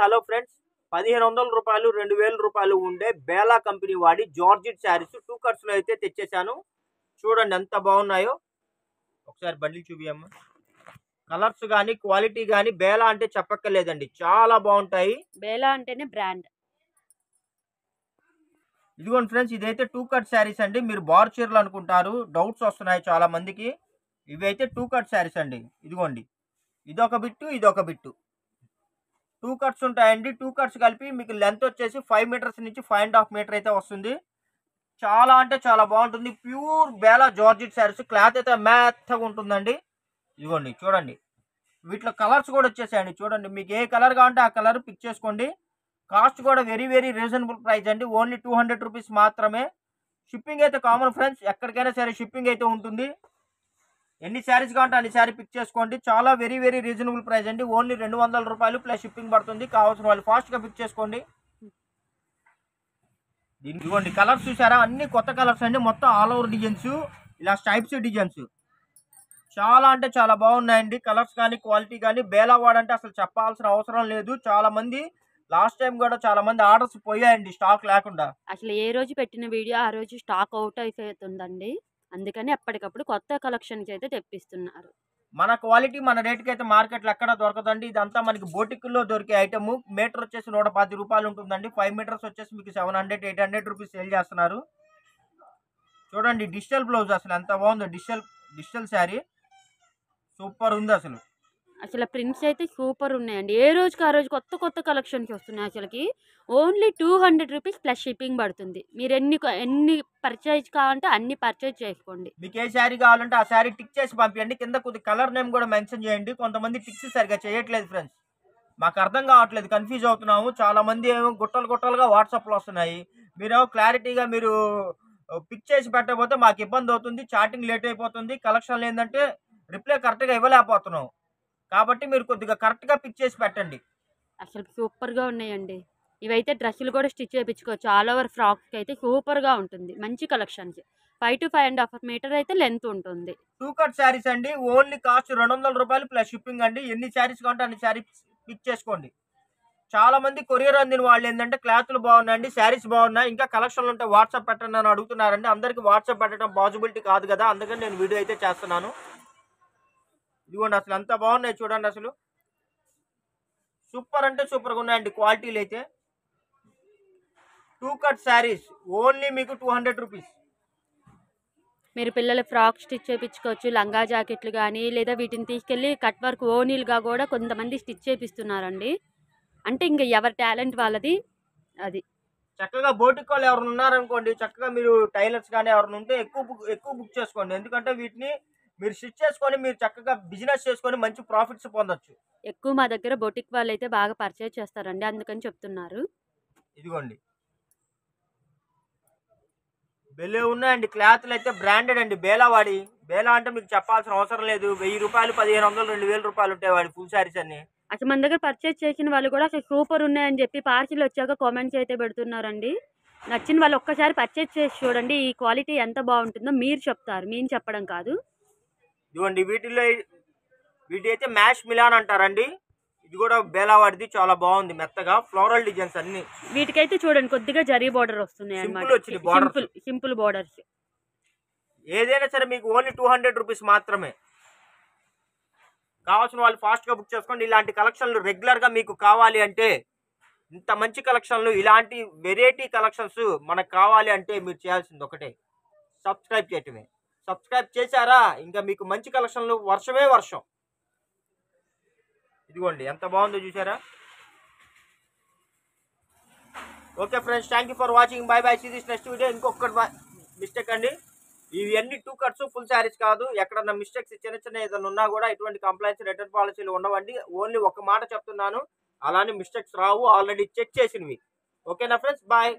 Hello friends, 1500 రూపాయలు 2000 రూపాయలు ఉండే బేలా కంపెనీ వాడి జార్జెట్ శారీస్ 2 కట్స్ లో అయితే తెచ్చేసాను. చూడండి ఎంత బాగున్నాయో. ఒకసారి బండిల్ చూపియమ్మా. కలర్స్ గానీ క్వాలిటీ గానీ బేలా అంటే చెప్పక్కర్లేదండి, చాలా బాగుంటాయి. బేలా అంటేనే బ్రాండ్. ఇదిగోండి ఫ్రెండ్స్, ఇదైతే 2 కట్ శారీస్ అండి. మీరు బార్ చీరలు అనుకుంటారు, డౌట్స్ వస్తున్నాయి చాలా మందికి. ఇవి అయితే 2 కట్ శారీస్ అండి. ఇదిగోండి, ఇదొక బిట్టు ఇదొక బిట్టు 2 కట్స్ ఉంటాయండి. 2 కట్స్ కలిపి మీకు లెంత్ వచ్చేసి 5 మీటర్స్ నుంచి 5.5 మీటర్ అయితే వస్తుంది. చాలా అంటే చాలా బాగుంటుంది. Pure Bela georgette saris, cloth అయితే మెత్తగా ఉంటుందండి. ఇదిగోండి చూడండి, వీటిలో కలర్స్ కూడా వచ్చేసాయండి. చూడండి, మీకు ఏ కలర్ కావాలంటే ఆ కలర్ పిక్ చేసుకోండి. కాస్ట్ కూడా వెరీ వెరీ రీజనబుల్ ప్రైస్ అండి. ఓన్లీ 200 రూపీస్ మాత్రమే. షిప్పింగ్ అయితే కామన్ ఫ్రెండ్స్, ఎక్కడికైనా సరే షిప్పింగ్ అయితే ఉంటుంది. ఎన్ని శారీస్ కావాలంటే అన్ని శారీ పిక్ చేసుకోండి. చాలా వెరీ వెరీ రీజనబుల్ ప్రైస్ అండి. ఓన్లీ 200 రూపాయలు ప్లస్ షిప్పింగ్ పడుతుంది. కావాల్సిన వాళ్ళు ఫాస్ట్గా పిక్ చేసుకోండి. ఇదిగోండి కలర్స్ చూసారా, అన్ని కొత్త కలర్స్ అండి. మొత్తం ఆల్ ఓవర్ డిజైన్స్, ఇలా స్టైప్స్ డిజైన్స్ చాలా అంటే చాలా బాగున్నాయండి. కలర్స్ కానీ క్వాలిటీ కానీ బేలా వాడంటే అసలు చెప్పాల్సిన అవసరం లేదు. చాలా మంది లాస్ట్ టైం కూడా చాలా మంది ఆర్డర్స్ పోయాయండి స్టాక్ లేకుండా. అసలు ఏ రోజు పెట్టిన వీడియో ఆ రోజు స్టాక్ అవుట్ అయిపోతుందండి. అందుకని ఎప్పటికప్పుడు కొత్త కలెక్షన్స్ అయితే తెప్పిస్తున్నారు. మన క్వాలిటీ మన రేటుకి అయితే మార్కెట్లో ఎక్కడ దొరకదండి. ఇదంతా మనకి బోటిక్లో దొరికే ఐటమ్. మీటర్ వచ్చేసి 110 రూపాయలు ఉంటుందండి. 5 మీటర్స్ వచ్చేసి మీకు 700 800 రూపీస్ సేల్ చేస్తున్నారు. చూడండి డిజిటల్ బ్లౌజ్ అసలు ఎంత బాగుందో. డిజిటల్ శారీ సూపర్ ఉంది అసలు. అసలు ప్రింట్స్ అయితే సూపర్ ఉన్నాయండి. ఏ రోజుకి ఆ రోజు కొత్త కొత్త కలెక్షన్స్ వస్తున్నాయి. అసలుకి ఓన్లీ 200 రూపీస్ ప్లస్ షిప్పింగ్ పడుతుంది. మీరు ఎన్ని పర్చేజ్ కావాలంటే అన్ని పర్చేజ్ చేసుకోండి. మీకు ఏ శారీ కావాలంటే ఆ శారీ టిక్ చేసి పంపించండి. కింద కొద్ది కలర్ నేమ్ కూడా మెన్షన్ చేయండి. కొంతమంది టిక్స్ సరిగా చేయట్లేదు ఫ్రెండ్స్, మాకు అర్థం కావట్లేదు, కన్ఫ్యూజ్ అవుతున్నాము. చాలా మంది ఏమో గుట్టలుగా వాట్సాప్లో వస్తున్నాయి. మీరేమో క్లారిటీగా మీరు పిక్ చేసి పెట్టకపోతే మాకు ఇబ్బంది అవుతుంది. చాటింగ్ లేట్ అయిపోతుంది. కలెక్షన్లు ఏంటంటే రిప్లై కరెక్ట్గా ఇవ్వలేకపోతున్నాం. కాబట్టి మీరు కొద్దిగా కరెక్ట్గా పిక్ చేసి పెట్టండి. అసలు సూపర్గా ఉన్నాయండి. ఇవైతే డ్రెస్సులు కూడా స్టిచ్ చేయించుకోవచ్చు. ఆల్ ఓవర్ ఫ్రాక్స్కి అయితే సూపర్గా ఉంటుంది. మంచి కలెక్షన్స్. 5 to 5.5 మీటర్ అయితే లెంత్ ఉంటుంది. 2 కట్ శారీస్ అండి. ఓన్లీ కాస్ట్ 200 రూపాయలు ప్లస్ షిప్పింగ్ అండి. ఎన్ని శారీస్ కావాలంటే అన్ని శారీ పిక్ చేసుకోండి. చాలా మంది కొరియర్ అందిన వాళ్ళు ఏంటంటే క్లాత్లు బాగున్నాయండి, శారీస్ బాగున్నాయి, ఇంకా కలెక్షన్లు ఉంటే వాట్సాప్ పెట్టండి అని అడుగుతున్నారండి. అందరికి వాట్సాప్ పెట్టడం పాసిబిలిటీ కాదు కదా, అందుకని నేను వీడియో అయితే చేస్తున్నాను. ఇదిగోండి అసలు ఎంత బాగున్నాయి చూడండి. అసలు సూపర్ అంటే సూపర్గా ఉన్నాయండి క్వాలిటీలు అయితే. 2 కట్ శారీస్ ఓన్లీ మీకు 200 రూపీస్. మీరు పిల్లల ఫ్రాక్ స్టిచ్ చేయించుకోవచ్చు. లంగా జాకెట్లు కానీ, లేదా వీటిని తీసుకెళ్ళి కట్ వర్క్ ఓనీలుగా కూడా కొంతమంది స్టిచ్ చేపిస్తున్నారండి. అంటే ఇంకా ఎవరి టాలెంట్ వాళ్ళది. అది చక్కగా బోటిక్ వాళ్ళు ఎవరు ఉన్నారనుకోండి, చక్కగా మీరు టైలర్స్ కానీ ఎవరైనా ఉంటే ఎక్కువ బుక్ చేసుకోండి. ఎందుకంటే వీటిని మీరు స్టిచ్ చేసుకొని మీరు చక్కగా బిజినెస్ చేసుకొని మంచి ప్రాఫిట్స్ పొందొచ్చు. ఎక్కువ మా దగ్గర బొటిక్ వాళ్ళు అయితే బాగా పర్చేజ్ చేస్తారండి, అందుకని చెప్తున్నారు. ఇదిగోండి బెల్లే ఉన్నాయండి. క్లాత్లు అయితే బ్రాండెడ్ అండి. బేలా వాడి. బేలా అంటే మీకు చెప్పాల్సిన అవసరం లేదు. 1000 రూపాయలు 1500 2000 రూపాయలు ఉంటాయి వాడి ఫుల్ శారీస్ అన్ని. అసలు మన దగ్గర పర్చేజ్ చేసిన వాళ్ళు కూడా అసలు సూపర్ ఉన్నాయని చెప్పి పార్సిల్ వచ్చాక కామెంట్స్ అయితే పెడుతున్నారండి. నచ్చిన వాళ్ళు ఒక్కసారి పర్చేజ్ చేసి చూడండి. ఈ క్వాలిటీ ఎంత బాగుంటుందో మీరు చెప్తారు, మేము చెప్పడం కాదు. ఇదిగోండి వీటి అయితే మ్యాష్ మిలాన్ అంటారండి. ఇది కూడా బేలా వాడిది, చాలా బాగుంది. మెత్తగా ఫ్లోరల్ డిజైన్స్ అన్ని. వీటికైతే చూడండి కొద్దిగా జరీ బోర్డర్ వస్తున్నాయి అన్నమాట. Simple borders. ఏదైనా సరే మీకు ఓన్లీ 200 రూపీస్ మాత్రమే. కావాల్సిన వాళ్ళు ఫాస్ట్గా బుక్ చేసుకోండి. ఇలాంటి కలెక్షన్లు రెగ్యులర్గా మీకు కావాలి అంటే, ఇంత మంచి కలెక్షన్లు, ఇలాంటి వెరైటీ కలెక్షన్స్ మనకు కావాలి అంటే మీరు చేయాల్సింది ఒకటే, సబ్స్క్రైబ్ చేయటమే. సబ్స్క్రైబ్ చేశారా ఇంకా మీకు మంచి కలెక్షన్లు వర్షమే వర్షం. ఇదిగోండి ఎంత బాగుందో చూసారా. Okay friends, thank you for watching. Bye bye, see this next video. ఇంకొకటి మిస్టేక్ అండి, ఇవన్నీ 2 కట్స్ ఫుల్ శారీస్ కాదు. ఎక్కడన్నా మిస్టేక్స్ చిన్న ఏదైనా ఉన్నా కూడా ఇటువంటి కంప్లైంట్స్ రిటర్న్ పాలసీలు ఉండవండి. ఓన్లీ ఒక మాట చెప్తున్నాను, అలానే మిస్టేక్స్ రావు, ఆల్రెడీ చెక్ చేసినవి. ఓకేనా ఫ్రెండ్స్, బాయ్.